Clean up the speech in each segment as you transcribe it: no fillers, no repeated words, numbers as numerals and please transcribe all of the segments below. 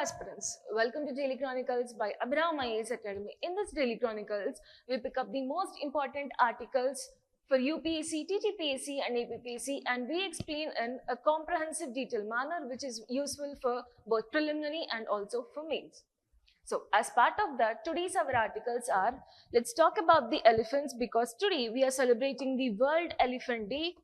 aspirants, welcome to Daily Chronicles by Abhiram IAS Academy. In this Daily Chronicles, we pick up the most important articles for UPSC, TTPSC and APPSC, and we explain in a comprehensive detailed manner which is useful for both preliminary and also for mains. So as part of that, today's our articles are, let's talk about the elephants because today we are celebrating the World Elephant Day.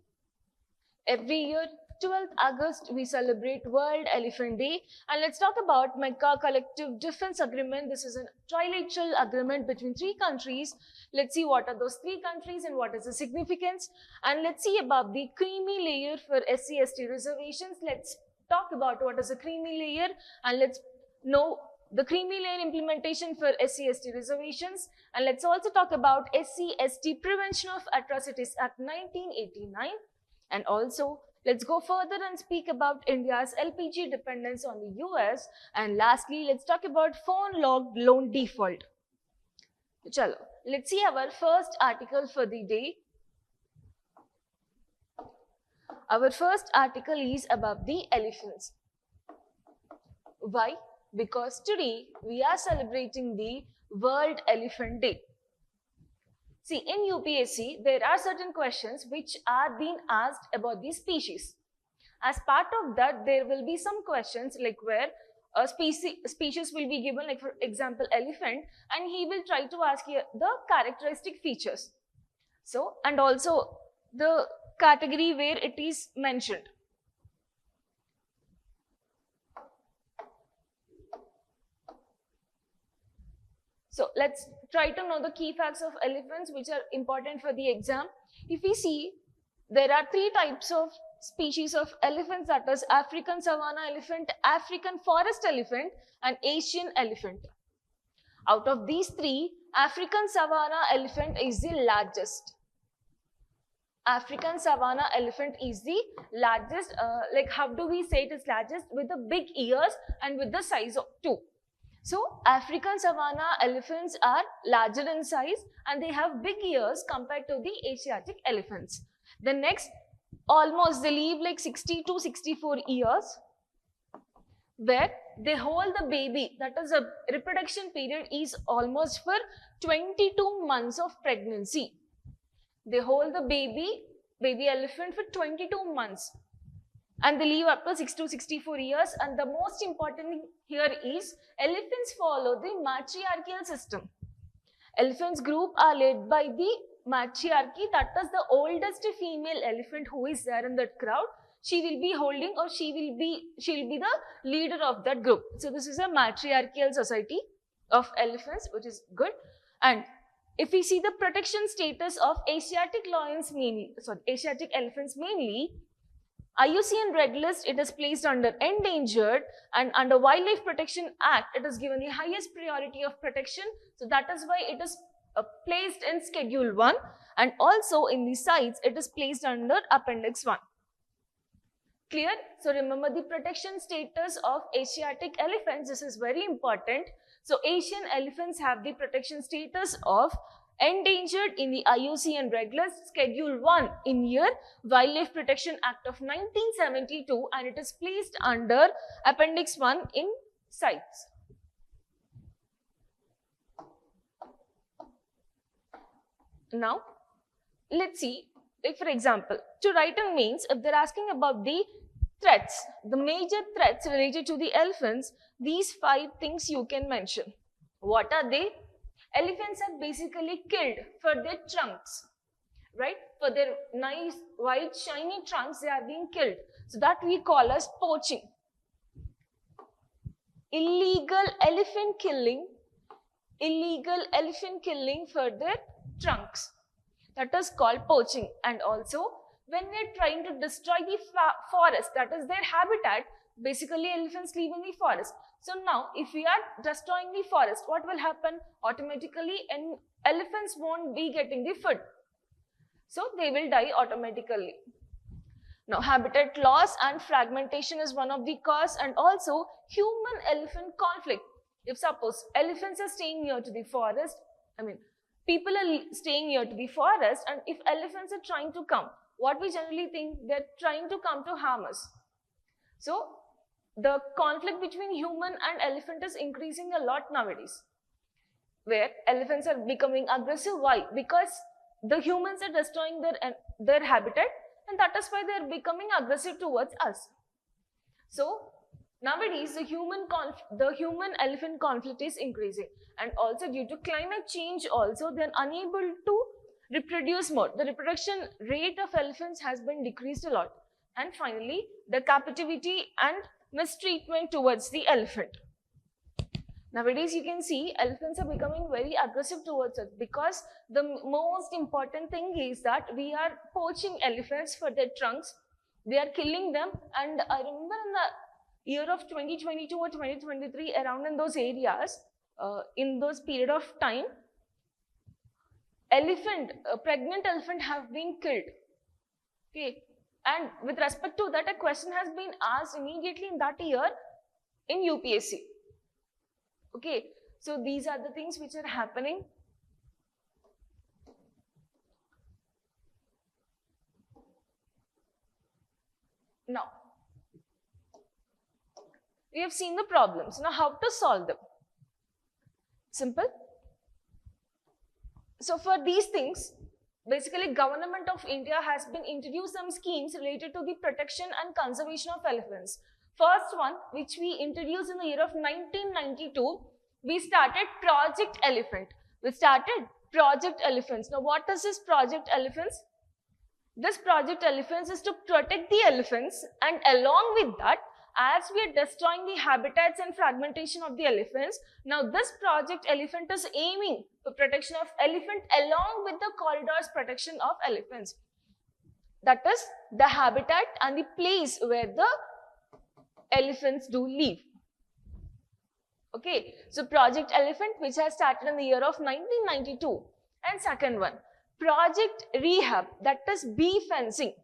Every year, 12th August, we celebrate World Elephant Day. And let's talk about Mecca Collective Defense Agreement. This is a trilateral agreement between three countries. Let's see what are those three countries and what is the significance. And let's see about the creamy layer for SC/ST reservations. Let's talk about what is a creamy layer and let's know the creamy layer implementation for SC/ST reservations. And let's also talk about SC/ST Prevention of Atrocities Act 1989. And also, let's go further and speak about India's LPG dependence on the US. And lastly, let's talk about phone logged loan default. Chalo, let's see our first article for the day. Our first article is about the elephants. Why? Because today we are celebrating the World Elephant Day. See, in UPSC, there are certain questions which are being asked about the species. As part of that, there will be some questions like where a species will be given, like for example, elephant, and he will try to ask here the characteristic features. So, and also the category where it is mentioned. So let's try to know the key facts of elephants which are important for the exam. If we see, there are three types of species of elephants, that is African savanna elephant, African forest elephant and Asian elephant. Out of these three, African savanna elephant is the largest. African savanna elephant is the largest, like how do we say it is largest? With the big ears and with the size of 2. So, African savanna elephants are larger in size and they have big ears compared to the Asiatic elephants. The next, almost they live like 60 to 64 years, where they hold the baby, that is a reproduction period is almost for 22 months of pregnancy. They hold the baby elephant for 22 months. And they live up to 6 to 64 years. And the most important thing here is elephants follow the matriarchal system. Elephants group are led by the matriarchy, that is the oldest female elephant who is there in that crowd. She will be holding or she will be the leader of that group. So this is a matriarchal society of elephants, which is good. And if we see the protection status of Asiatic elephants mainly, IUCN Red List, it is placed under endangered, and under Wildlife Protection Act, it is given the highest priority of protection. So that is why it is placed in Schedule 1, and also in the sites, it is placed under Appendix 1. Clear? So remember the protection status of Asiatic elephants. This is very important. So Asian elephants have the protection status of endangered in the IUCN Red List, Schedule 1 in year Wildlife Protection Act of 1972, and it is placed under Appendix 1 in sites. Now, let's see, like for example, to write in mains, if they're asking about the threats, the major threats related to the elephants, these 5 things you can mention. What are they? Elephants are basically killed for their trunks, right? For their nice, white, shiny trunks, they are being killed. So that we call as poaching. Illegal elephant killing for their trunks. That is called poaching. And also, when they're trying to destroy the forest, that is their habitat, basically elephants live in the forest. So now, if we are destroying the forest, what will happen? Automatically, elephants won't be getting the food. So they will die automatically. Now, habitat loss and fragmentation is one of the cause, and also human-elephant conflict. If suppose elephants are staying near to the forest, people are staying near to the forest, and if elephants are trying to come, what we generally think, they're trying to come to harm us. So the conflict between human and elephant is increasing a lot nowadays, where elephants are becoming aggressive. Why? Because the humans are destroying their habitat, and that is why they are becoming aggressive towards us. So nowadays the human elephant conflict is increasing, and also due to climate change also they are unable to reproduce more. The reproduction rate of elephants has been decreased a lot. And finally, the captivity and mistreatment towards the elephant. Nowadays, you can see elephants are becoming very aggressive towards us, because the most important thing is that we are poaching elephants for their trunks. We are killing them. And I remember in the year of 2022 or 2023, around in those areas, in those period of time, pregnant elephant have been killed. Okay. And with respect to that, a question has been asked immediately in that year in UPSC. Okay, so these are the things which are happening. Now, we have seen the problems. Now, how to solve them? Simple. So, for these things, basically, Government of India has been introduced some schemes related to the protection and conservation of elephants. First one, which we introduced in the year of 1992, we started Project Elephant. We started Project Elephants. Now, what is this Project Elephants? This Project Elephants is to protect the elephants, and along with that, as we are destroying the habitats and fragmentation of the elephants, now this Project Elephant is aiming for protection of elephant along with the corridors protection of elephants. That is the habitat and the place where the elephants do live. Okay, so Project Elephant, which has started in the year of 1992. And second one, Project Rehab, that is bee fencing.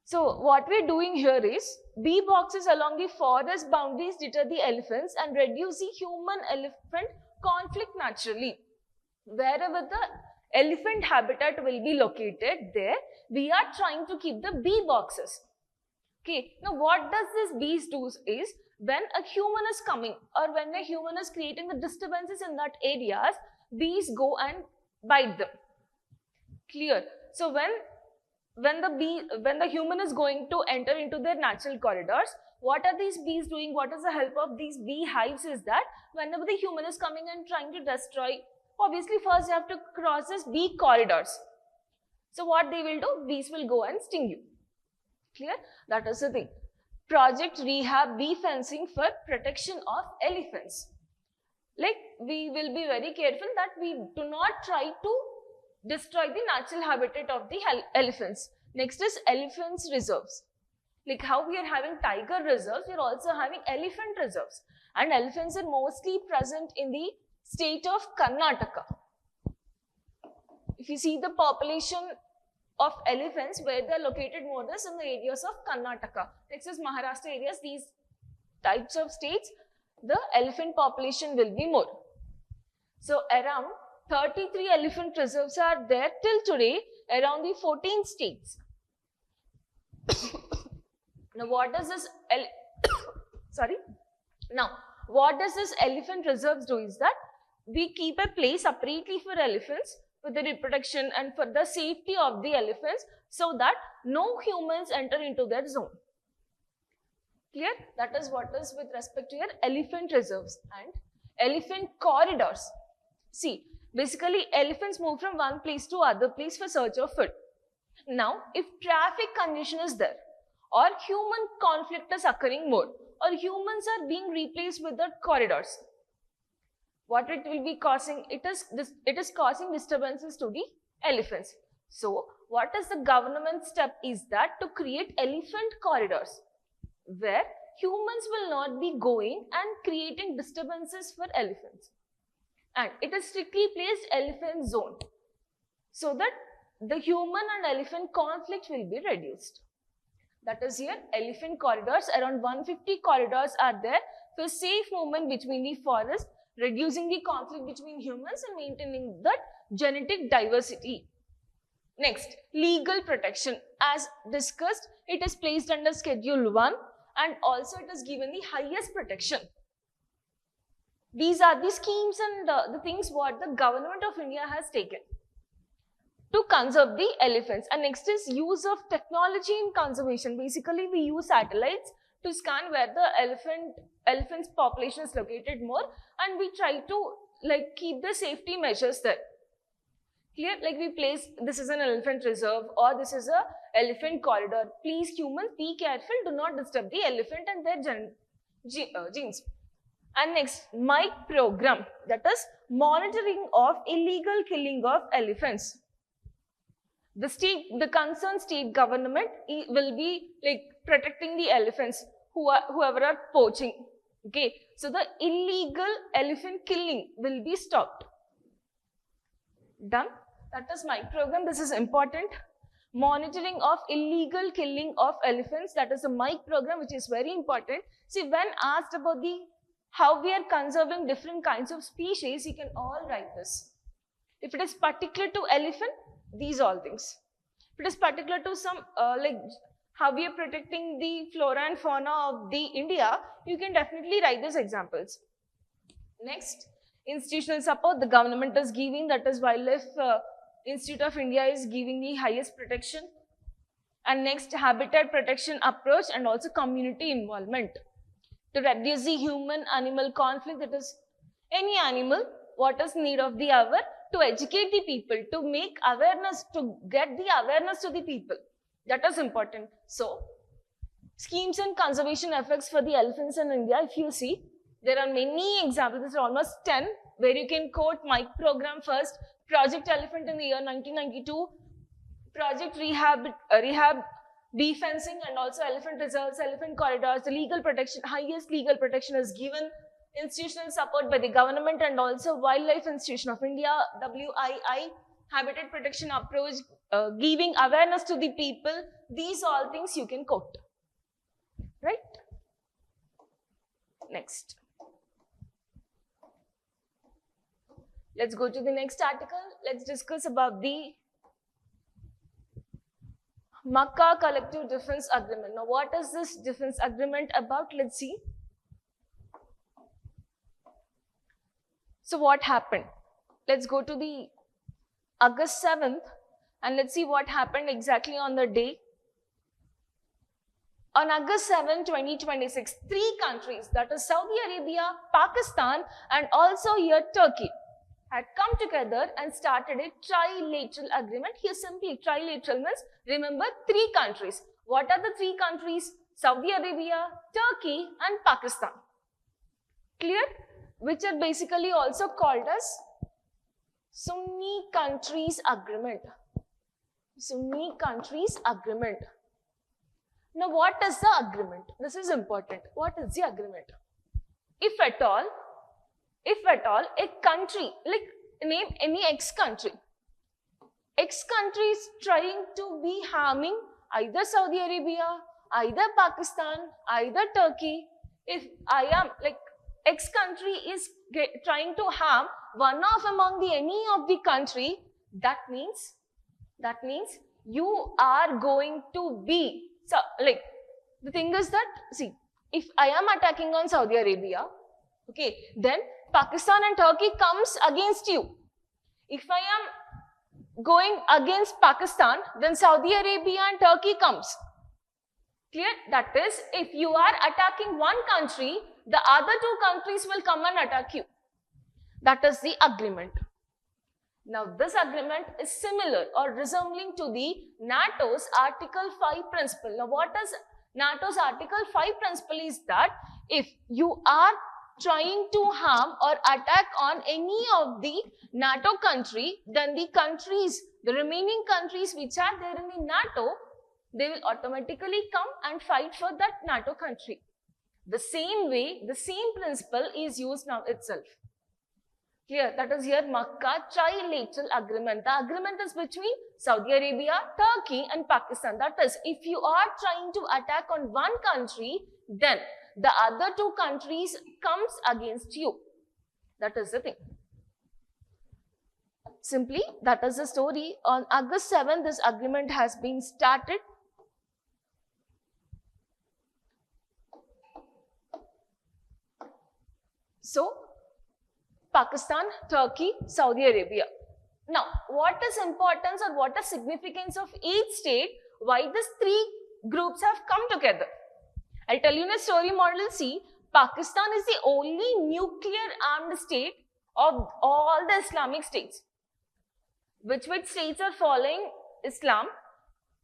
So what we're doing here is, bee boxes along the forest boundaries deter the elephants and reduce the human-elephant conflict naturally. Wherever the elephant habitat will be located, there we are trying to keep the bee boxes. Okay, now what does this bees do is, when a human is coming or when a human is creating the disturbances in that areas, bees go and bite them. Clear? So when the human is going to enter into their natural corridors, what are these bees doing? What is the help of these bee hives is that whenever the human is coming and trying to destroy, obviously first you have to cross this bee corridors. So what they will do? Bees will go and sting you. Clear? That is the thing. Project Rehab bee fencing for protection of elephants. Like, we will be very careful that we do not try to destroy the natural habitat of the elephants. Next is elephants reserves. Like how we are having tiger reserves, we are also having elephant reserves. And elephants are mostly present in the state of Karnataka. If you see the population of elephants, where they are located more is in the areas of Karnataka. Next is Maharashtra areas. These types of states, the elephant population will be more. So around 33 elephant reserves are there till today around the 14 states. Now what does this what does this elephant reserves do is that we keep a place separately for elephants for the reproduction and for the safety of the elephants, so that no humans enter into their zone. Clear? That is what is with respect to your elephant reserves. And elephant corridors. See, basically elephants move from one place to other place for search of food. Now, if traffic congestion is there, or human conflict is occurring more, or humans are being replaced with the corridors, what it will be causing? It is causing disturbances to the elephants. So, what is the government step is that to create elephant corridors, where humans will not be going and creating disturbances for elephants. And it is strictly placed elephant zone, so that the human and elephant conflict will be reduced. That is here, elephant corridors, around 150 corridors are there for safe movement between the forest, reducing the conflict between humans and maintaining that genetic diversity. Next, legal protection. As discussed, it is placed under Schedule 1, and also it is given the highest protection. These are the schemes and the things what the government of India has taken to conserve the elephants. And next is use of technology in conservation. Basically, we use satellites to scan where the elephant's population is located more, and we try to like keep the safety measures there. Clear? Like we place, this is an elephant reserve or this is a elephant corridor. Please humans, be careful, do not disturb the elephant and their genes. And next, MIKE program, that is monitoring of illegal killing of elephants. The concerned state government will be like protecting the elephants whoever are poaching. Okay, so the illegal elephant killing will be stopped. Done. That is MIKE program. This is important. Monitoring of illegal killing of elephants. That is a MIKE program, which is very important. See, when asked about the how we are conserving different kinds of species, you can all write this. If it is particular to elephant, these all things. If it is particular to some like how we are protecting the flora and fauna of the India, you can definitely write these examples. Next, institutional support the government is giving, that is Wildlife Institute of India is giving the highest protection. And next, habitat protection approach and also community involvement to reduce the human-animal conflict. That is, any animal, what is need of the hour, to educate the people, to make awareness, to get the awareness to the people. That is important. So, schemes and conservation effects for the elephants in India, if you see, there are many examples, there are almost 10, where you can quote MIKE program first, Project Elephant in the year 1992, Project Rehab defencing, and also elephant reserves, elephant corridors, the legal protection, highest legal protection is given, institutional support by the government and also Wildlife Institution of India, WII, habitat protection approach, giving awareness to the people. These all things you can quote, right? Next. Let's go to the next article. Let's discuss about the Makka Collective Defense Agreement. Now, what is this defense agreement about? Let's see. So, what happened? Let's go to the August 7th and let's see what happened exactly on the day. On August 7, 2026, 3 countries, that is Saudi Arabia, Pakistan, and also here Turkey, had come together and started a trilateral agreement. Here simply trilateral means, remember, 3 countries. What are the 3 countries? Saudi Arabia, Turkey and Pakistan. Clear? Which are basically also called as Sunni Countries Agreement. Sunni Countries Agreement. Now what is the agreement? This is important. What is the agreement? If at all a country, like name any X country is trying to be harming either Saudi Arabia, either Pakistan, either Turkey, if I am like X country is trying to harm one of among the any of the country, that means you are going to be, so like the thing is that, see, if I am attacking on Saudi Arabia, okay, then Pakistan and Turkey comes against you. If I am going against Pakistan, then Saudi Arabia and Turkey comes. Clear? That is, if you are attacking one country, the other 2 countries will come and attack you. That is the agreement. Now, this agreement is similar or resembling to the NATO's Article 5 principle. Now, what is NATO's Article 5 principle is that if you are trying to harm or attack on any of the NATO country, then the remaining countries which are there in the NATO, they will automatically come and fight for that NATO country. The same way, the same principle is used now itself. Clear? That is here Makkah Trilateral Agreement. The agreement is between Saudi Arabia, Turkey and Pakistan. That is, if you are trying to attack on one country, then the other 2 countries comes against you. That is the thing. Simply, that is the story. On August 7th, this agreement has been started. So, Pakistan, Turkey, Saudi Arabia. Now, what is importance or what is significance of each state? Why these three groups have come together? I'll tell you in a story model C. Pakistan is the only nuclear armed state of all the Islamic states. Which states are following Islam?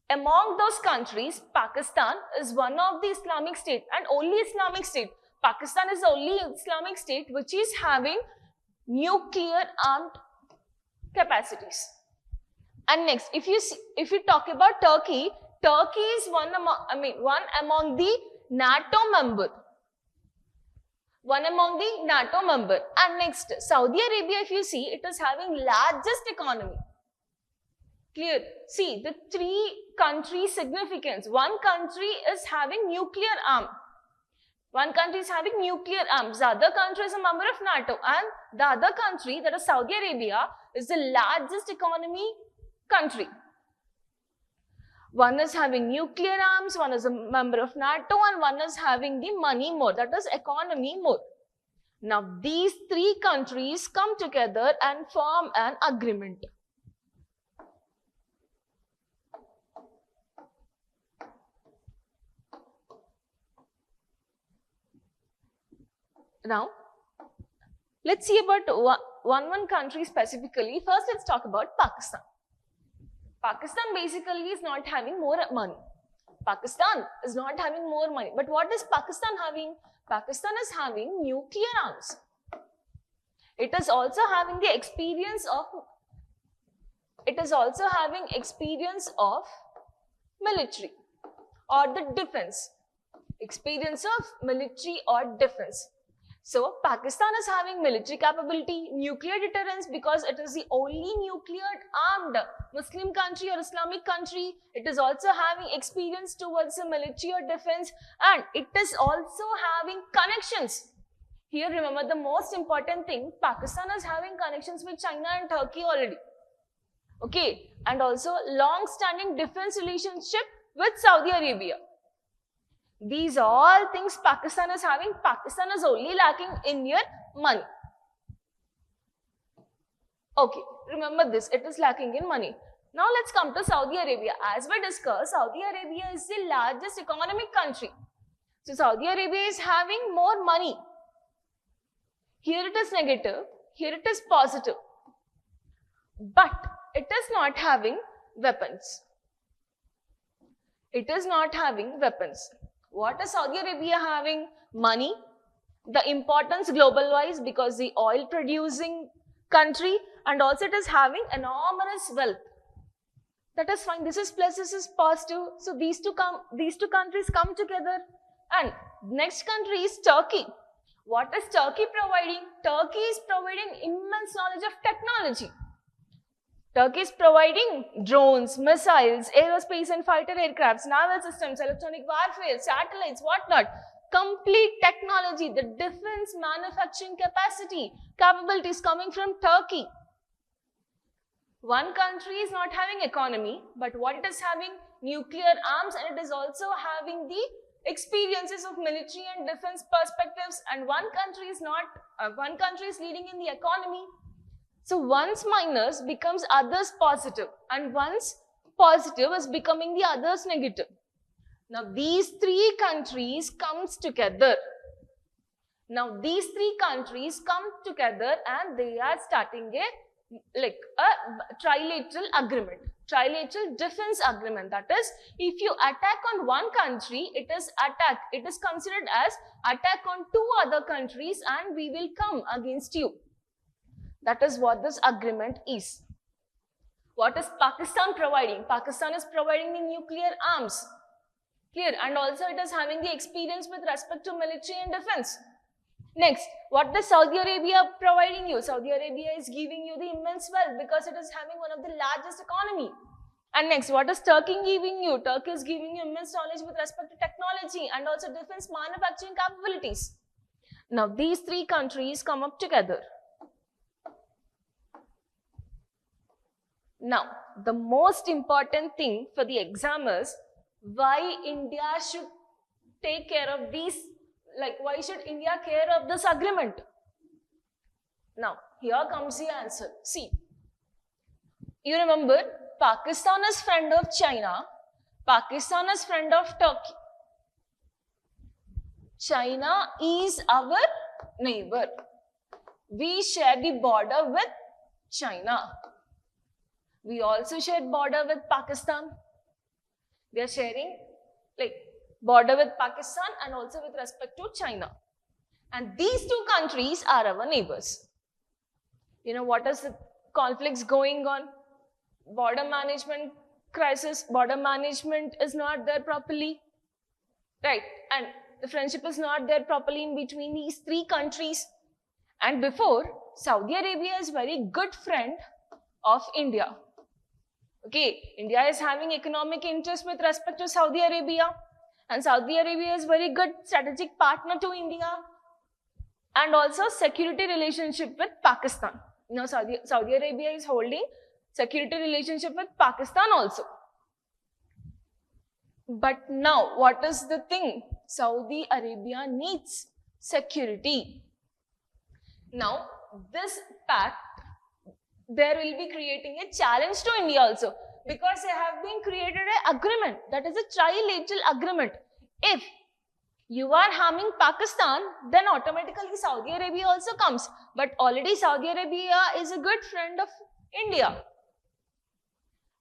Among those countries, Pakistan is one of the Islamic state and only Islamic state. Pakistan is the only Islamic state which is having nuclear armed capacities. And next, if you talk about Turkey, Turkey is one among the NATO member. One among the NATO member. And next, Saudi Arabia, if you see, it is having largest economy. Clear? See, the three countries' significance. One country is having nuclear arm. One country is having nuclear arms. The other country is a member of NATO. And the other country, that is Saudi Arabia, is the largest economy country. One is having nuclear arms, one is a member of NATO, and one is having the money more, that is economy more. Now, these three countries come together and form an agreement. Now, let's see about one country specifically. First, let's talk about Pakistan. Pakistan basically is not having more money. Pakistan is not having more money. But what is Pakistan having? Pakistan is having nuclear arms. It is also having the experience of military or the defense. Experience of military or defense. So, Pakistan is having military capability, nuclear deterrence because it is the only nuclear armed Muslim country or Islamic country. It is also having experience towards the military or defense, and it is also having connections. Here, remember the most important thing, Pakistan is having connections with China and Turkey already. Okay, and also long-standing defense relationship with Saudi Arabia. These all things Pakistan is having. Pakistan is only lacking in your money. Okay, remember this, it is lacking in money. Now let's come to Saudi Arabia. As we discussed, Saudi Arabia is the largest economic country. So Saudi Arabia is having more money. Here it is negative, here it is positive. But it is not having weapons. It is not having weapons. What is Saudi Arabia having? Money, the importance global wise because the oil producing country, and also it is having enormous wealth. That is fine. This is plus, this is positive. So these two countries come together. And next country is Turkey. What is Turkey providing? Turkey is providing immense knowledge of technology. Turkey is providing drones, missiles, aerospace and fighter aircrafts, naval systems, electronic warfare, satellites, whatnot. Complete technology, the defense manufacturing capabilities coming from Turkey. One country is not having economy, but what it is having? Nuclear arms, and it is also having the experiences of military and defense perspectives, and one country is leading in the economy. So once minus becomes others positive, and once positive is becoming the others negative. Now these three countries comes together. And they are starting a trilateral agreement, trilateral defense agreement. That is, if you attack on one country, it is considered as attack on two other countries, and we will come against you. That is what this agreement is. What is Pakistan providing? Pakistan is providing the nuclear arms. Clear? And also it is having the experience with respect to military and defense. Next, what does Saudi Arabia providing you? Saudi Arabia is giving you the immense wealth because it is having one of the largest economy. And next, what is Turkey giving you? Turkey is giving you immense knowledge with respect to technology and also defense manufacturing capabilities. Now, these three countries come up together. Now, the most important thing for the exam is why India should take care of these, why should India care of this agreement? Now, here comes the answer. See, you remember Pakistan is friend of China, Pakistan is friend of Turkey. China is our neighbor. We share the border with China. We also share border with Pakistan. We are sharing like border with Pakistan and also with respect to China. And these two countries are our neighbors. You know, what is the conflicts going on? Border management crisis, border management is not there properly, right? And the friendship is not there properly in between these three countries. And before, Saudi Arabia is very good friend of India. Okay, India is having economic interest with respect to Saudi Arabia, and Saudi Arabia is very good strategic partner to India, and also security relationship with Pakistan. Now, Saudi Arabia is holding security relationship with Pakistan also. But now, what is the thing? Saudi Arabia needs security. Now, this pact, there will be creating a challenge to India also, because they have been created an agreement, that is a trilateral agreement. If you are harming Pakistan, then automatically Saudi Arabia also comes. But already Saudi Arabia is a good friend of India.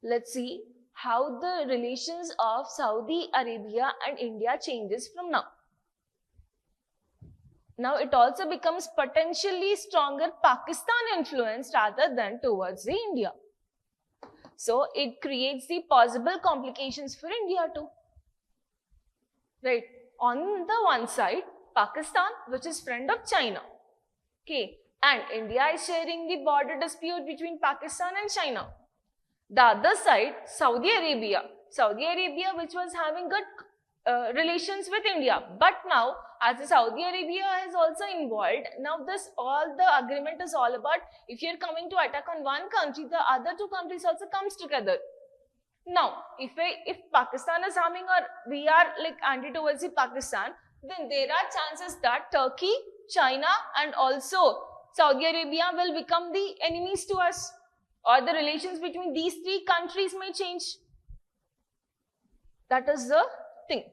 Let's see how the relations of Saudi Arabia and India changes from now. Now it also becomes potentially stronger Pakistan influence rather than towards the India. So it creates the possible complications for India too. Right? On the one side, Pakistan, which is friend of China. Okay. And India is sharing the border dispute between Pakistan and China. The other side, Saudi Arabia. Saudi Arabia, which was having good relations with India. But now, as the Saudi Arabia is also involved, now all the agreement is all about, if you're coming to attack on one country, the other two countries also comes together. Now, if Pakistan is harming or we are like anti towards Pakistan, then there are chances that Turkey, China and also Saudi Arabia will become the enemies to us, or the relations between these three countries may change. That is the thing.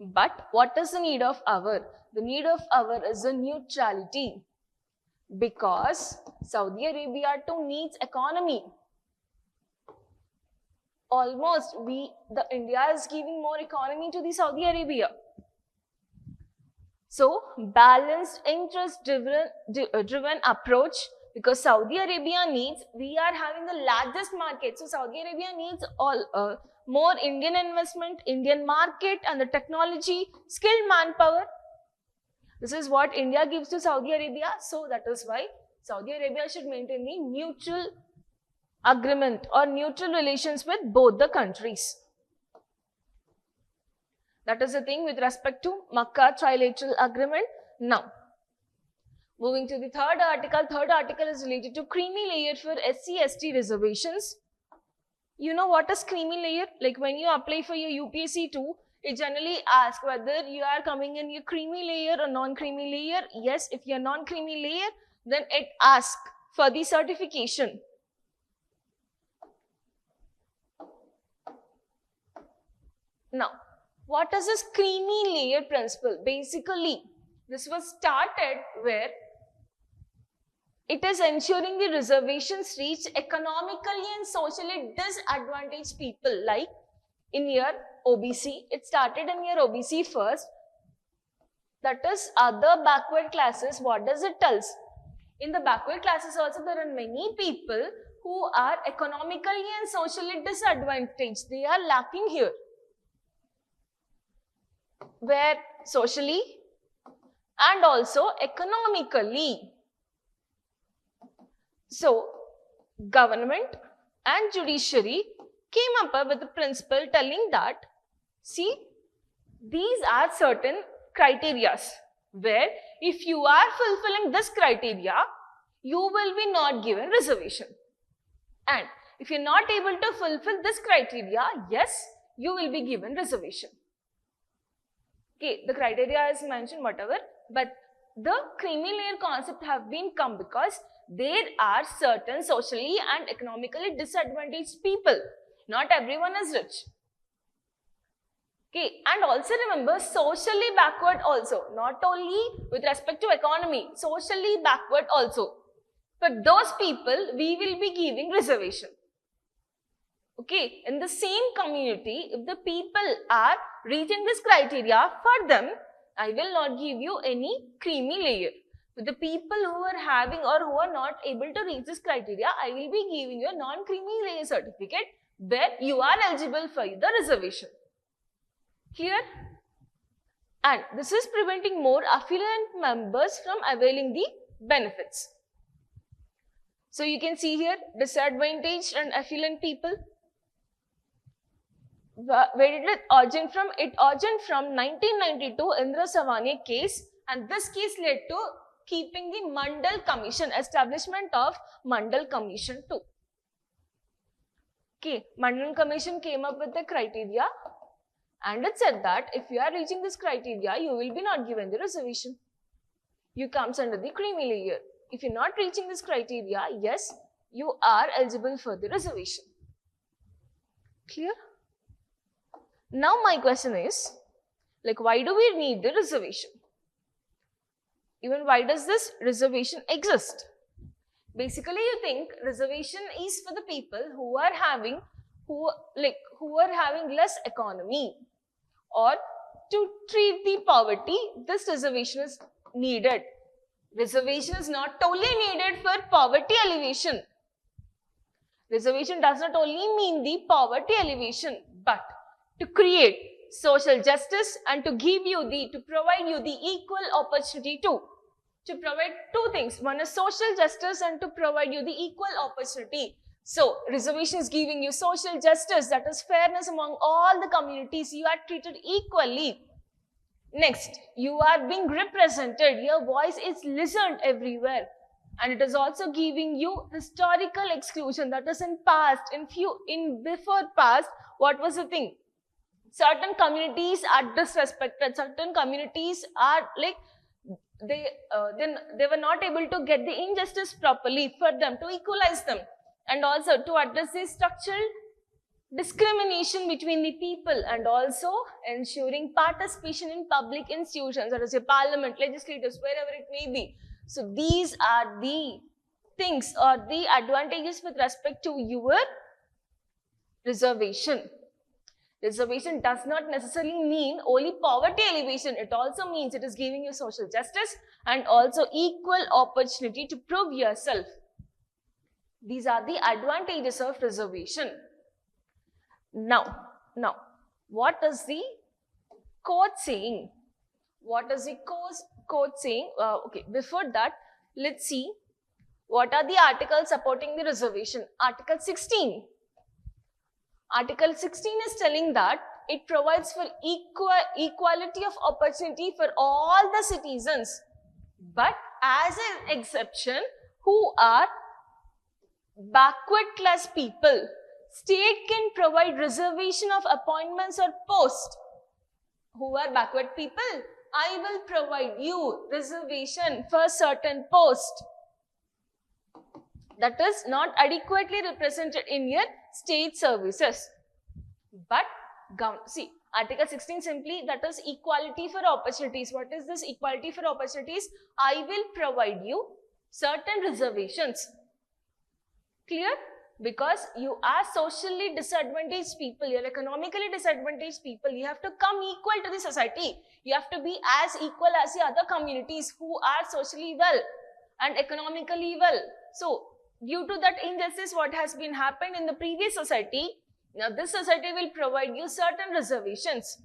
But what is the need of our? The need of our is the neutrality, because Saudi Arabia too needs economy. Almost India is giving more economy to the Saudi Arabia. So balanced interest driven approach, because Saudi Arabia needs, we are having the largest market. So Saudi Arabia needs all more Indian investment, Indian market and the technology, skilled manpower. This is what India gives to Saudi Arabia. So that is why Saudi Arabia should maintain the neutral agreement or neutral relations with both the countries. That is the thing with respect to Makkah Trilateral Agreement. Now, moving to the third article. Third article is related to creamy layer for SC/ST reservations. You know what is creamy layer? Like when you apply for your UPSC 2, it generally asks whether you are coming in your creamy layer or non-creamy layer. Yes, if you are non-creamy layer, then it asks for the certification. Now, what is this creamy layer principle? Basically, this was started where it is ensuring the reservations reach economically and socially disadvantaged people, like in your OBC. It started in your OBC first. That is other backward classes. What does it tell? In the backward classes also there are many people who are economically and socially disadvantaged. They are lacking here. Where socially and also economically. So, government and judiciary came up with a principle telling that, see, these are certain criteria where if you are fulfilling this criteria, you will be not given reservation. And if you're not able to fulfill this criteria, yes, you will be given reservation. Okay, the criteria is mentioned, whatever, but the creamy layer concept have been come because there are certain socially and economically disadvantaged people. Not everyone is rich. Okay, and also remember socially backward also, not only with respect to economy, socially backward also. For those people, we will be giving reservation. Okay, in the same community, if the people are reaching this criteria, for them, I will not give you any creamy layer. For the people who are having or who are not able to reach this criteria, I will be giving you a non-creamy layer certificate where you are eligible for the reservation. Clear? And this is preventing more affluent members from availing the benefits. So you can see here disadvantaged and affluent people. Where did it origin from? It originated from 1992 Indra Savane case, and this case led to keeping the Mandal Commission, establishment of Mandal Commission too. Okay, Mandal Commission came up with the criteria, and it said that if you are reaching this criteria, you will be not given the reservation. You comes under the creamy layer. If you're not reaching this criteria, yes, you are eligible for the reservation. Clear? Now my question is, like, why do we need the reservation? Even why does this reservation exist? Basically, you think reservation is for the people who are having less economy, or to treat the poverty, this reservation is needed. Reservation is not only needed for poverty alleviation. Reservation does not only mean the poverty alleviation, but to create social justice and to provide you the equal opportunity to provide two things. One is social justice and to provide you the equal opportunity. So, reservation is giving you social justice, that is fairness among all the communities. You are treated equally. Next, you are being represented. Your voice is listened everywhere. And it is also giving you historical exclusion, that is in past, before past, what was the thing? Certain communities are disrespected, certain communities are like, they were not able to get the injustice properly. For them to equalize them, and also to address the structural discrimination between the people, and also ensuring participation in public institutions, that is a parliament, legislators, wherever it may be. So these are the things or the advantages with respect to your reservation. Reservation does not necessarily mean only poverty alleviation. It also means it is giving you social justice and also equal opportunity to prove yourself. These are the advantages of reservation. Now, what is the quote saying? What is the quote saying? Okay, before that, let's see what are the articles supporting the reservation. Article 16. Article 16 is telling that it provides for equality of opportunity for all the citizens, but as an exception, who are backward class people, state can provide reservation of appointments or post. Who are backward people? I will provide you reservation for certain post that is not adequately represented in your state services. But see, Article 16 simply, that is equality for opportunities. What is this equality for opportunities? I will provide you certain reservations. Clear? Because you are socially disadvantaged people, you are economically disadvantaged people, you have to come equal to the society. You have to be as equal as the other communities who are socially well and economically well. So, due to that injustice what has been happened in the previous society, now this society will provide you certain reservations.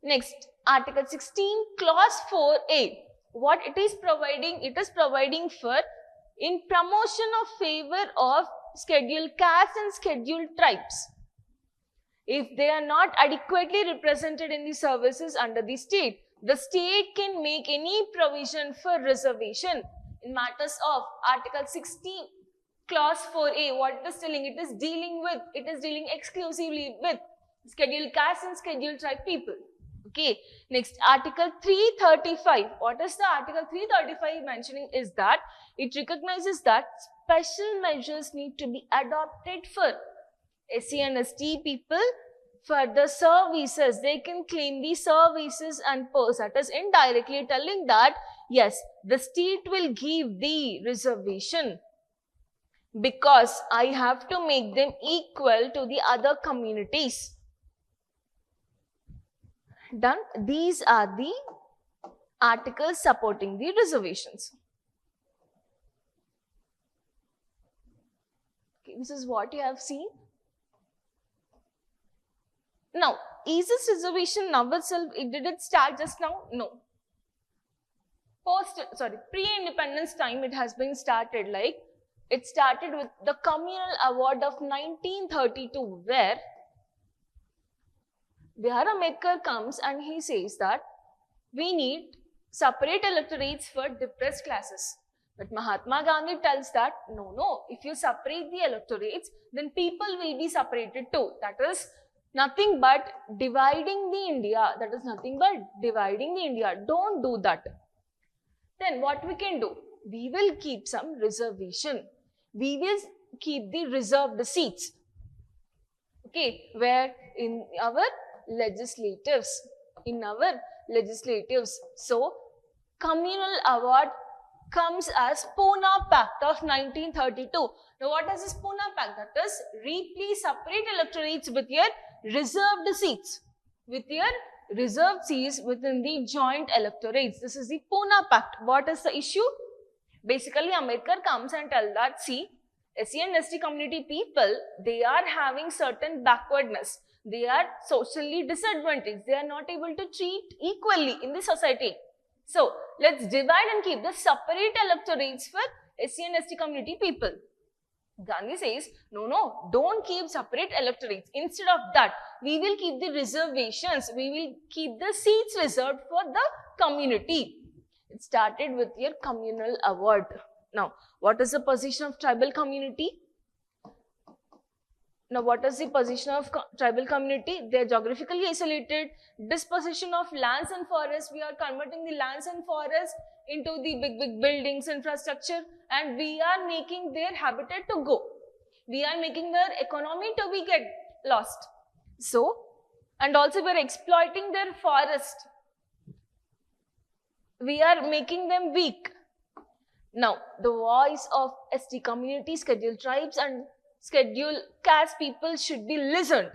Next, Article 16, Clause 4A. What it is providing? It is providing for in promotion of favor of scheduled castes and scheduled tribes. If they are not adequately represented in the services under the state can make any provision for reservation in matters of Article 16, Clause 4A. What it is telling? It is dealing exclusively with scheduled caste and scheduled tribe people. Okay, next Article 335. What is the Article 335 mentioning is that it recognizes that special measures need to be adopted for SC and ST people for the services. They can claim the services and posts. That is indirectly telling that yes, the state will give the reservation because I have to make them equal to the other communities. Done. These are the articles supporting the reservations. Okay, this is what you have seen. Now, is this reservation now itself, did it start just now? No. Pre-independence time it has been started, like it started with the Communal Award of 1932, where B.R. Ambedkar comes and he says that we need separate electorates for depressed classes. But Mahatma Gandhi tells that no, if you separate the electorates, then people will be separated too. That is nothing but dividing the India. That is nothing but dividing the India. Don't do that. Then what we can do? We will keep some reservation. We will keep the reserved seats. Okay, where in our legislatives. So, Communal Award comes as Pune Pact of 1932. Now, what is this Pune Pact? That is, replace separate electorates with your reserved seats. With your reserved seats within the joint electorates. This is the Pune Pact. What is the issue? Basically, Ambedkar comes and tells that, see, SC and ST community people, they are having certain backwardness. They are socially disadvantaged. They are not able to treat equally in the society. So, let's divide and keep the separate electorates for SC and ST community people. Gandhi says, no, don't keep separate electorates. Instead of that, we will keep the reservations. We will keep the seats reserved for the community. It started with your Communal Award. Now, what is the position of tribal community? Now, what is the position of tribal community? They are geographically isolated. Disposition of lands and forests. We are converting the lands and forests into the big buildings, infrastructure, and we are making their habitat to go. We are making their economy to be get lost. So, and also we are exploiting their forest. We are making them weak. Now, the voice of ST community, scheduled tribes and scheduled caste people should be listened.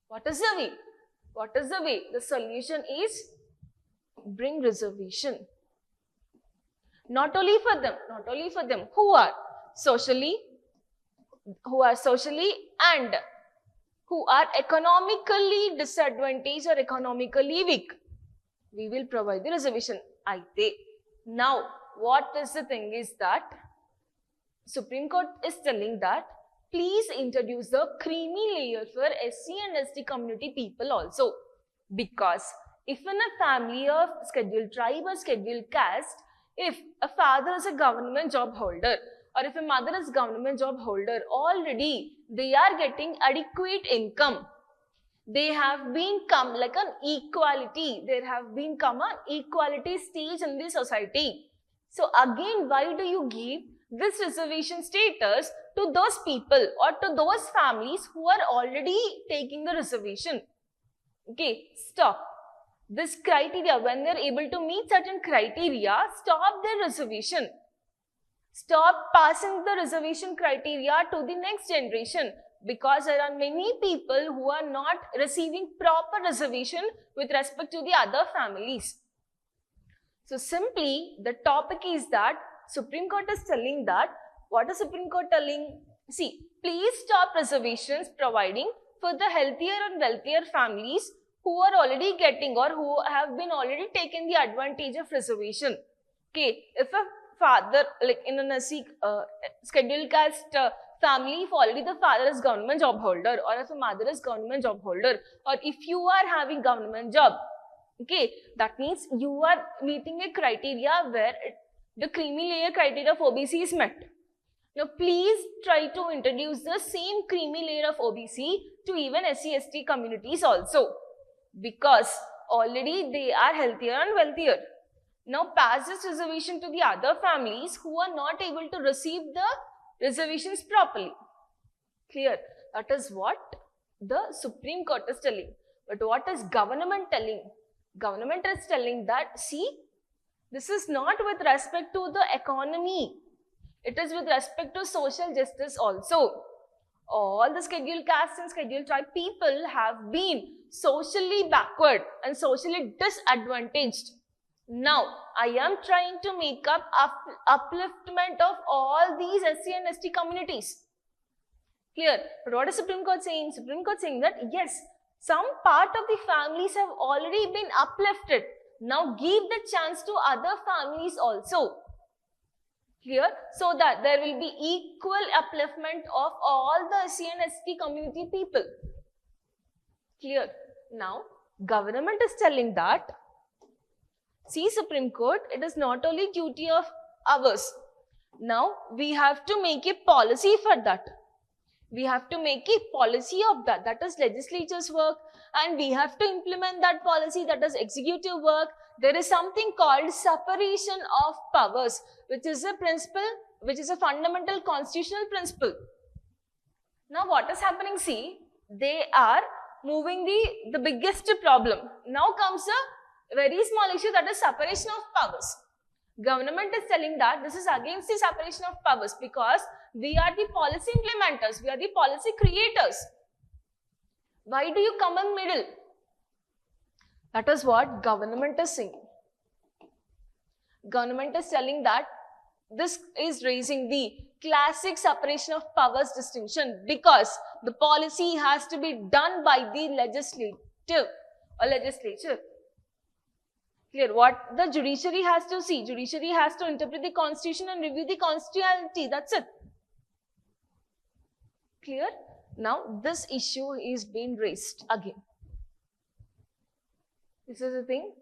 What is the way? What is the way? The solution is bring reservation. Not only for them, who are socially and who are economically disadvantaged or economically weak. We will provide the reservation. Now, what is the thing is that Supreme Court is telling that please introduce the creamy layer for SC and ST community people also. Because if in a family of scheduled tribe or scheduled caste, if a father is a government job holder or if a mother is government job holder, already they are getting adequate income. They have been come like an equality. There have been come an equality stage in the society. So again, why do you give this reservation status to those people or to those families who are already taking the reservation? Okay, stop. This criteria, when they are able to meet certain criteria, stop their reservation. Stop passing the reservation criteria to the next generation, because there are many people who are not receiving proper reservation with respect to the other families. So simply the topic is that Supreme Court is telling that, what is Supreme Court telling? See, please stop reservations providing for the healthier and wealthier families who are already getting or who have been already taken the advantage of reservation. Okay, if a father, like in a scheduled caste family, if already the father is government job holder, or if a mother is government job holder, or if you are having government job, okay, that means you are meeting a criteria where the creamy layer criteria of OBC is met. Now, please try to introduce the same creamy layer of OBC to even SC/ST communities also, because already they are healthier and wealthier. Now pass this reservation to the other families who are not able to receive the reservations properly. Clear? That is what the Supreme Court is telling. But what is government telling? Government is telling that, see, this is not with respect to the economy. It is with respect to social justice also. All the scheduled caste and scheduled tribe people have been socially backward and socially disadvantaged. Now, I am trying to make up upliftment of all these SC and ST communities. Clear? But what is Supreme Court saying? Supreme Court saying that yes, some part of the families have already been uplifted. Now give the chance to other families also. Clear? So that there will be equal upliftment of all the SC and ST community people. Clear? Now, government is telling that, see Supreme Court, it is not only duty of ours. Now, we have to make a policy for that. We have to make a policy of that. That is legislature's work, and we have to implement that policy. That is executive work. There is something called separation of powers, which is a principle, which is a fundamental constitutional principle. Now, what is happening? See, they are moving the biggest problem. Now comes a very small issue, that is separation of powers. Government is telling that this is against the separation of powers because we are the policy implementers, we are the policy creators. Why do you come in middle? That is what government is saying. Government is telling that this is raising the classic separation of powers distinction because the policy has to be done by the legislative or legislature. Clear? What the judiciary has to see? Judiciary has to interpret the constitution and review the constitutionality. That's it. Clear? Now this issue is being raised again. This is the thing.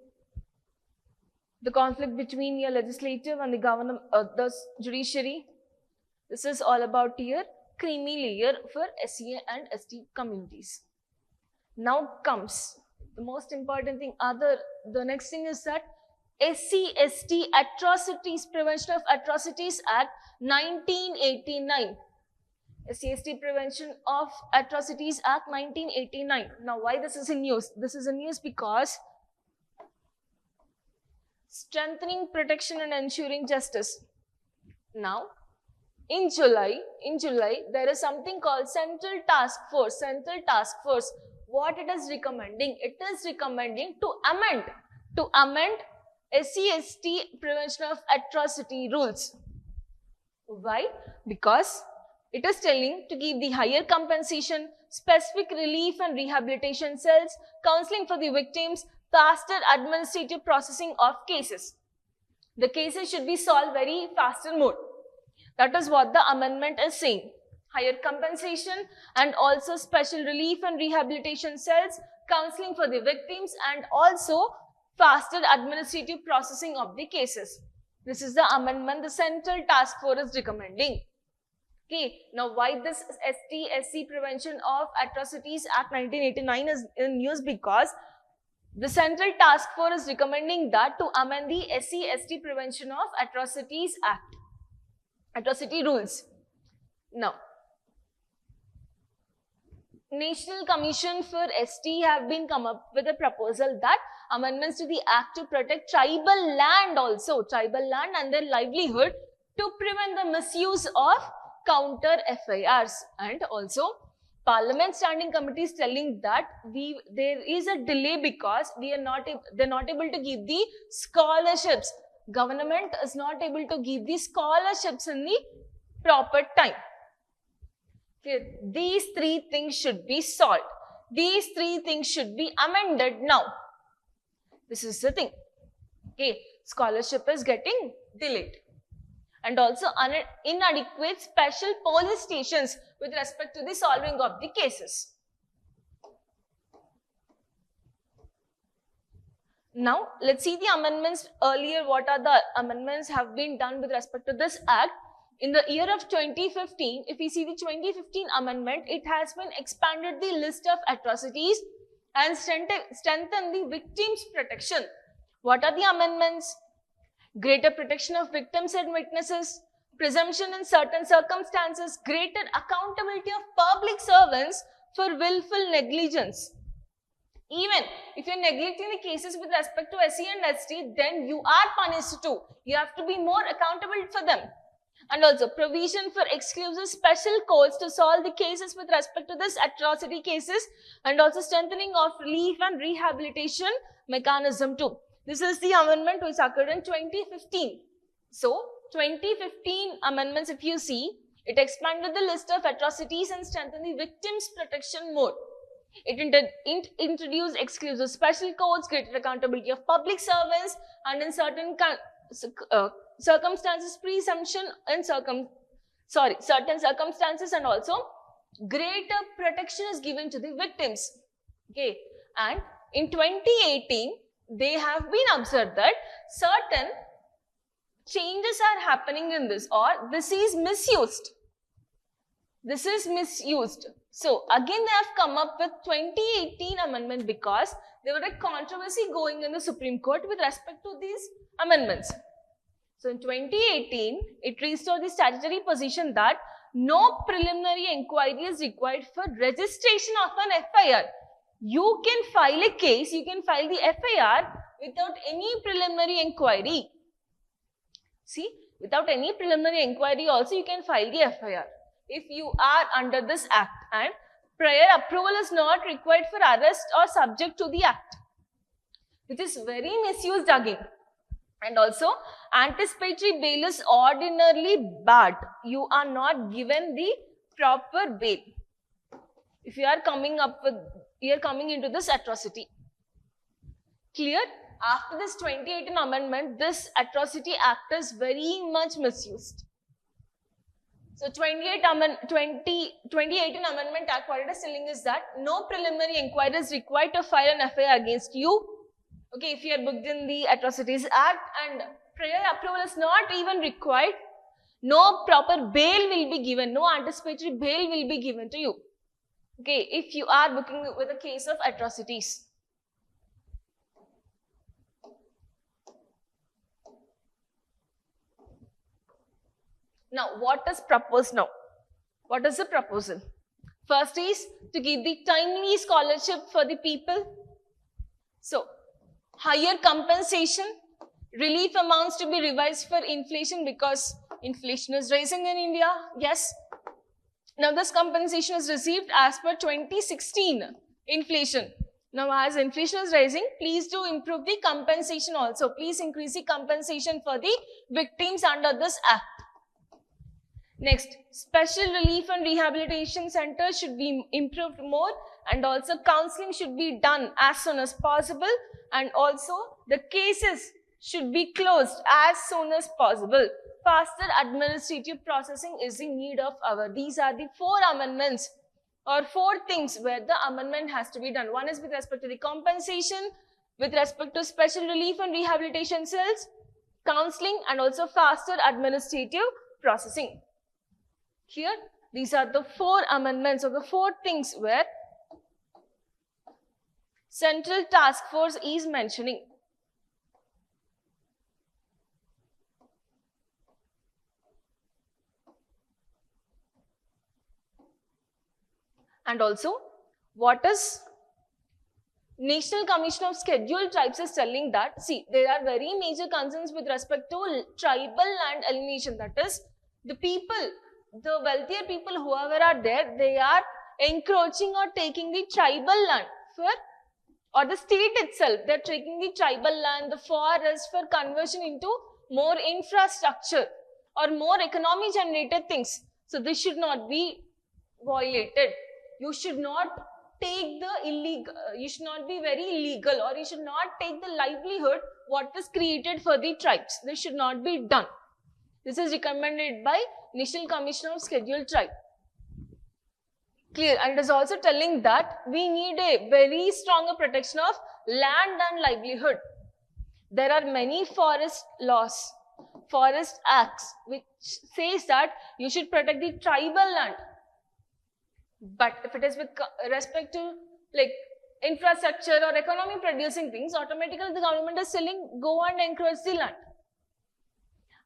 The conflict between your legislative and the government, the judiciary. This is all about your creamy layer for SC and ST communities. Now comes the most important thing. The next thing is that SC/ST Atrocities Prevention of Atrocities Act 1989. SC/ST Prevention of Atrocities Act 1989. Now, why this is in news? This is in news because strengthening protection and ensuring justice. Now, in July, there is something called Central Task Force. Central Task Force. What it is recommending? It is recommending to amend SC/ST Prevention of Atrocity rules. Why? Because it is telling to give the higher compensation, specific relief and rehabilitation cells, counseling for the victims, faster administrative processing of cases. The cases should be solved very faster mode. That is what the amendment is saying. Higher compensation and also special relief and rehabilitation cells, counseling for the victims and also faster administrative processing of the cases. This is the amendment the Central Task Force is recommending. Okay, now why this ST/SC Prevention of Atrocities Act 1989 is in news? Because the Central Task Force is recommending that to amend the SC/ST Prevention of Atrocities Act, atrocity rules. Now, National Commission for ST have been come up with a proposal that amendments to the Act to protect tribal land also, tribal land and their livelihood to prevent the misuse of counter FIRs, and also Parliament Standing Committee is telling that there is a delay because they're not able to give the scholarships. Government is not able to give the scholarships in the proper time. Okay. These three things should be solved. These three things should be amended now. This is the thing. Okay, scholarship is getting delayed. And also inadequate special police stations with respect to the solving of the cases. Now, let's see the amendments earlier. What are the amendments have been done with respect to this act? In the year of 2015, if we see the 2015 amendment, it has been expanded the list of atrocities and strengthen the victims' protection. What are the amendments? Greater protection of victims and witnesses, presumption in certain circumstances, greater accountability of public servants for willful negligence. Even if you're neglecting the cases with respect to SC and ST, then you are punished too. You have to be more accountable for them. And also provision for exclusive special courts to solve the cases with respect to this atrocity cases, and also strengthening of relief and rehabilitation mechanism too. This is the amendment which occurred in 2015. So 2015 amendments, if you see, it expanded the list of atrocities and strengthened the victims' protection more. It introduced exclusive special courts, greater accountability of public servants, and in certain circumstances, presumption in certain circumstances, and also greater protection is given to the victims. Okay, and in 2018, they have been observed that certain changes are happening in this, or this is misused. This is misused. So again, they have come up with 2018 amendment because there was a controversy going in the Supreme Court with respect to these amendments. So in 2018, it restored the statutory position that no preliminary inquiry is required for registration of an FIR. You can file a case, you can file the FIR without any preliminary inquiry. See, without any preliminary inquiry also you can file the FIR if you are under this act, and prior approval is not required for arrest or subject to the act, which is very misused again. And also, anticipatory bail is ordinarily bad. You are not given the proper bail if you are coming into this atrocity. Clear? After this 2018 amendment, this atrocity act is very much misused. So 2018 Amendment Act, what it is telling is that no preliminary inquiry is required to file an FIR against you. Okay, if you are booked in the Atrocities Act, and prior approval is not even required, no proper bail will be given, no anticipatory bail will be given to you. Okay, if you are booking with a case of atrocities. Now, what is proposed now? What is the proposal? First is to give the timely scholarship for the people. So, higher compensation, relief amounts to be revised for inflation because inflation is rising in India. Yes. Now, this compensation is received as per 2016 inflation. Now, as inflation is rising, please do improve the compensation also. Please increase the compensation for the victims under this act. Next, special relief and rehabilitation centers should be improved more, and also counseling should be done as soon as possible, and also the cases should be closed as soon as possible. Faster administrative processing is the need of our. These are the 4 amendments or 4 things where the amendment has to be done. One is with respect to the compensation, with respect to special relief and rehabilitation cells, counseling, and also faster administrative processing. Here, these are the 4 amendments or the 4 things where Central Task Force is mentioning. And also, what is National Commission of Scheduled Tribes is telling that, see, there are very major concerns with respect to tribal land alienation. That is, the people, the wealthier people, whoever are there, they are encroaching or taking the tribal land or the state itself. They are taking the tribal land, the forest for conversion into more infrastructure or more economy generated things. So this should not be violated. You should not take the illegal, you should not be very illegal, or you should not take the livelihood what is created for the tribes. This should not be done. This is recommended by National Commission of Scheduled Tribe. Clear. And it is also telling that we need a very stronger protection of land and livelihood. There are many forest laws, forest acts, which says that you should protect the tribal land. But if it is with respect to like infrastructure or economy producing things, automatically the government is telling go and encroach the land.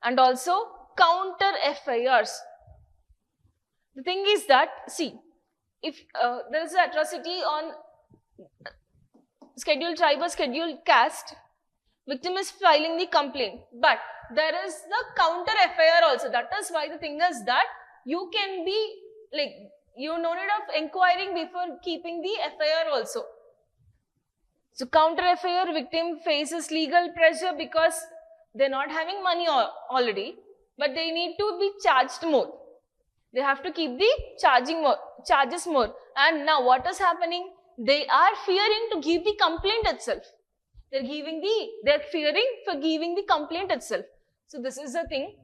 And also counter FIRs. The thing is that, see, if there is an atrocity on scheduled tribe or scheduled caste, victim is filing the complaint, but there is the counter FIR also. That is why the thing is that you can be like, you no need of inquiring before keeping the FIR also. So counter FIR, victim faces legal pressure because they're not having money already, but they need to be charged more. They have to keep the charges more. And now what is happening? They are fearing to give the complaint itself. They're fearing for giving the complaint itself. So this is the thing.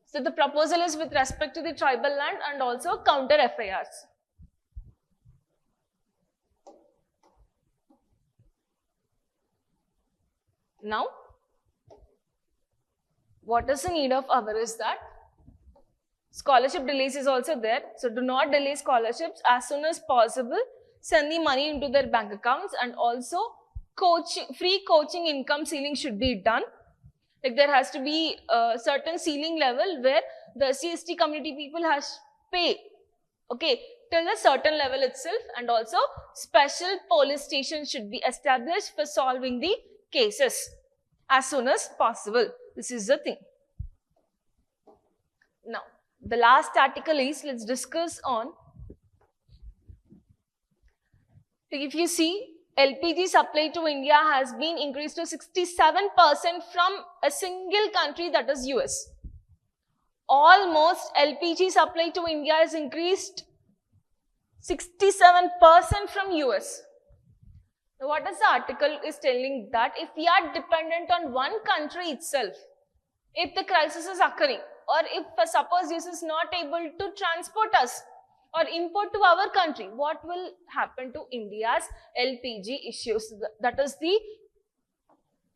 So the proposal is with respect to the tribal land and also counter FIRs. Now, what is the need of our is that scholarship delays is also there. So do not delay scholarships as soon as possible. Send the money into their bank accounts, and also free coaching income ceiling should be done. Like there has to be a certain ceiling level where the SC/ST community people has pay, okay, till a certain level itself, and also special police station should be established for solving the cases as soon as possible. This is the thing. Now, the last article is, let's discuss on, if you see, LPG supply to India has been increased to 67% from a single country, that is US. Almost LPG supply to India is increased 67% from US. Now, what is the article is telling that if we are dependent on one country itself, if the crisis is occurring, or if suppose US is not able to transport us or import to our country, what will happen to India's LPG issues? That is the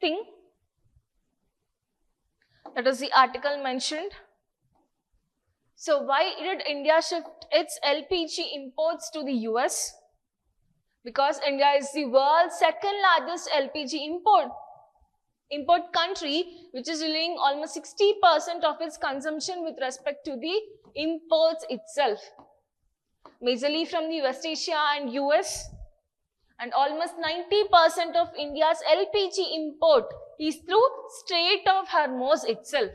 thing. That is the article mentioned. So why did India shift its LPG imports to the US? Because India is the world's second largest LPG import country, which is relying almost 60% of its consumption with respect to the imports itself. Majorly from the West Asia and US, and almost 90% of India's LPG import is through Strait of Hormuz itself.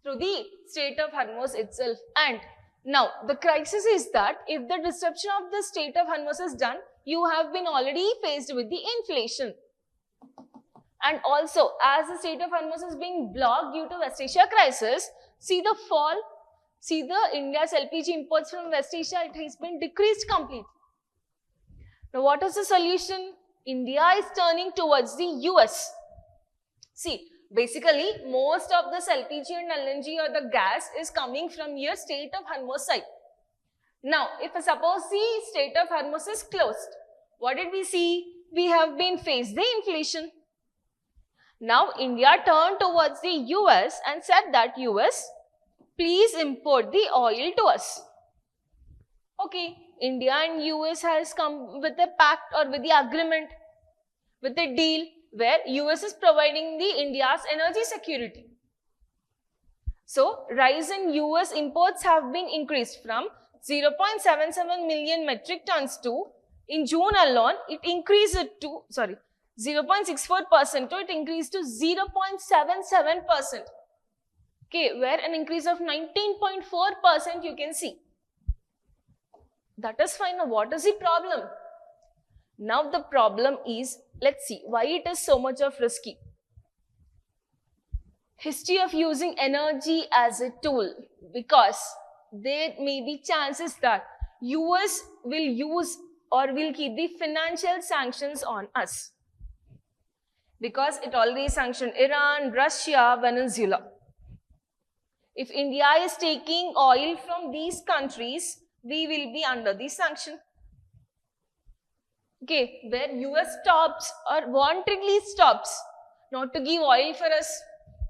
Through the Strait of Hormuz itself. And now the crisis is that if the disruption of the Strait of Hormuz is done, you have been already faced with the inflation. And also, as the Strait of Hormuz is being blocked due to West Asia crisis, see the fall. See the India's LPG imports from West Asia, it has been decreased completely. Now what is the solution? India is turning towards the US. See, basically most of this LPG and LNG or the gas is coming from your Strait of Hormuz side. Now, if suppose the Strait of Hormuz is closed, what did we see? We have been faced the inflation. Now India turned towards the US and said that US, please import the oil to us. Okay, India and US has come with a pact or with the agreement, with a deal where US is providing the India's energy security. So, rise in US imports have been increased from 0.77 million metric tons to, in June alone, it increased to, 0.64% to it increased to 0.77%. Okay, where an increase of 19.4% you can see. That is fine. Now, what is the problem? Now, the problem is, let's see, why it is so much of risky. History of using energy as a tool, because there may be chances that US will use or will keep the financial sanctions on us. Because it already sanctioned Iran, Russia, Venezuela. If India is taking oil from these countries, we will be under the sanction. Okay, where US stops or wantedly stops not to give oil for us,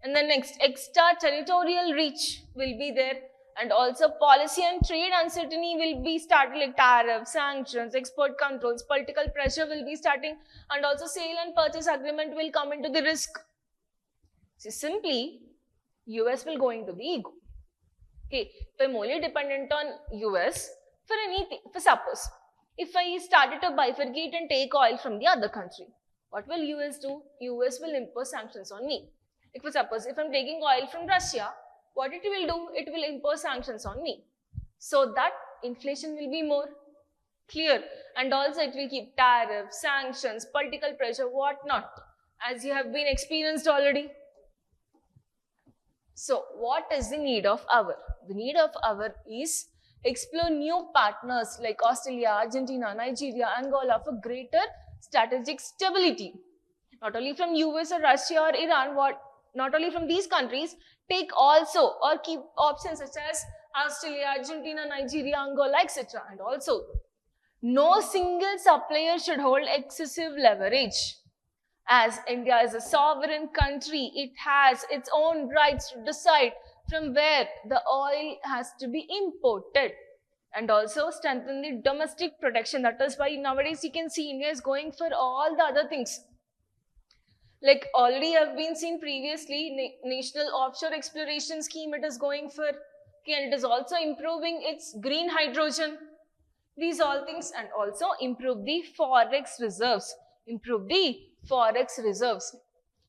and the next extra territorial reach will be there, And also policy and trade uncertainty will be starting, like tariffs, sanctions, export controls, political pressure will be starting, and also sale and purchase agreement will come into the risk. So simply, US will go into the ego. Okay, if I'm only dependent on US for anything, for suppose, if I started to bifurcate and take oil from the other country, what will US do? US will impose sanctions on me. Like for suppose, if I'm taking oil from Russia, what it will do? It will impose sanctions on me. So that inflation will be more clear. And also it will keep tariffs, sanctions, political pressure, whatnot, as you have been experienced already. So what is the need of our? The need of our is explore new partners like Australia, Argentina, Nigeria, Angola for greater strategic stability. Not only from US or Russia or Iran, not only from these countries, take also or keep options such as Australia, Argentina, Nigeria, Angola, etc. And also, no single supplier should hold excessive leverage. As India is a sovereign country, it has its own rights to decide from where the oil has to be imported. And also strengthen the domestic protection. That is why nowadays you can see India is going for all the other things. Like already have been seen previously, National Offshore Exploration Scheme it is going for, and it is also improving its green hydrogen. These all things, and also improve the forex reserves. Improve the forex reserves.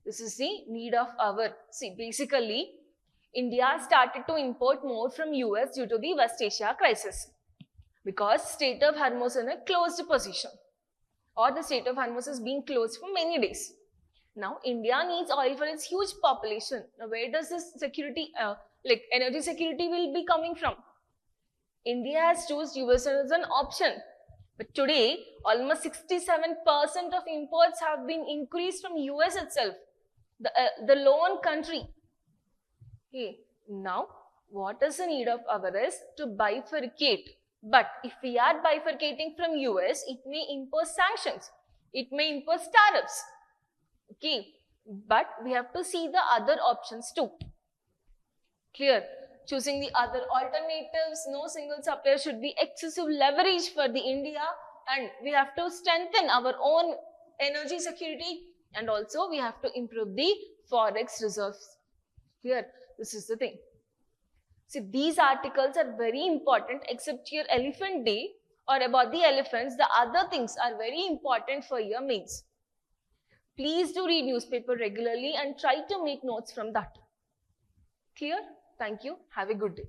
This is the need of our. See, basically, India started to import more from US due to the West Asia crisis. Because Strait of Hormuz is in a closed position. Or the Strait of Hormuz is being closed for many days. Now, India needs oil for its huge population. Now, where does this security, like energy security will be coming from? India has chosen US as an option. But today, almost 67% of imports have been increased from US itself, the lone country. Okay. Now, what is the need of our is to bifurcate. But if we are bifurcating from US, it may impose sanctions. It may impose tariffs. Okay, but we have to see the other options too. Clear? Choosing the other alternatives, no single supplier should be excessive leverage for the India, and we have to strengthen our own energy security, and also we have to improve the forex reserves. Clear? This is the thing. See, these articles are very important except your elephant day or about the elephants. The other things are very important for your mains. Please do read newspaper regularly and try to make notes from that. Clear? Thank you. Have a good day.